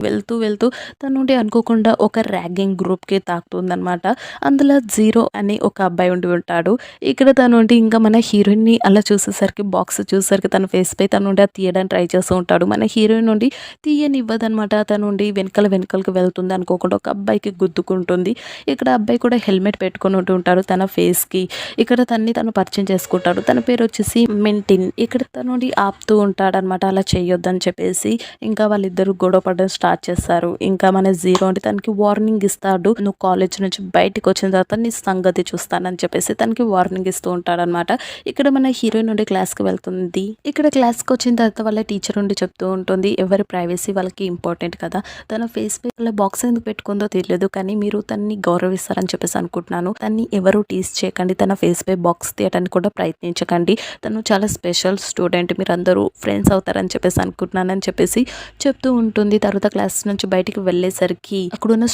వెళ్తూ వెళ్తూ తన నుండి అనుకోకుండా ఒక ర్యాగింగ్ గ్రూప్‌కి తాకుతుందనమాట. అందులో 0 అని ఒక అబ్బాయి ఉండి ఉంటాడు. ఇక్కడ తను ఉండి ఇంకా మన హీరోయిన్‌ని అలా చూసేసరికి బాక్స్ చూసేసరికి తన ఫేస్‌పై తను నుండి అది తీయడానికి ట్రై చేస్తూ ఉంటాడు. మన హీరోయిన్ నుండి తీయనివ్వదనమాట. తను నుండి వెనకలకి వెళ్తుంది అనుకోకుండా ఒక అబ్బాయికి గుద్దుకుంటుంది. ఇక్కడ అబ్బాయి కూడా హెల్మెట్ పెట్టుకొని ఉంటూ ఉంటాడు తన ఫేస్‌కి. ఇక్కడ తనని తను పరిచయం చేసుకుంటాడు. తన పేరొచ్చేసి మెంటిన్. ఇక్కడ తన నుండి ఆపుతూ ఉంటాడనమాట అలా చేయొద్దని చెప్పేసి. ఇంకా వాళ్ళిద్దరూ గొడవ పడడం స్టార్ట్ చేస్తారు. ఇంకా మన 0 అంటే తనకి వార్నింగ్ ఇస్తాడు. "నువ్వు కాలేజ్ నుంచి బయటికొచ్చిన తర్వాత నీ సంగతి చూస్తానని" చెప్పేసి తనకి వార్నింగ్ ఇస్తూ ఉంటాడనమాట. ఇక్కడ మన హీరోయిన్ నుండి క్లాస్‌కి వెళ్తుంది. ఇక్కడ క్లాస్‌కొచ్చిన తర్వాత వాళ్ళ టీచర్ ఉండి చెప్తూ ఉంటుంది. ఎవరి ప్రైవసీ వాళ్ళకి ఇంపార్టెంట్ కదా! తన ఫేస్‌పై అలా బాక్స్ ఎందుకు పెట్టుకుందో తెలియదు. కానీ మీరు తనని గౌరవిస్తారని చెప్పేసి అనుకుంటున్నాను. తనని ఎవరు టీజ్ చేయకండి. తన ఫేస్‌పై బాక్స్ తీయడానికి కూడా ప్రయత్నించకండి. తను చాలా స్పెషల్ స్టూడెంట్. మీరందరూ ఫ్రెండ్స్ అవుతారని చెప్పేసి అనుకుంటున్నానని చెప్పేసి చెప్తూ ఉంటుంది. తర్వాత క్లాస్ నుంచి బయటికి వెళ్ళేసరికి అక్కడున్న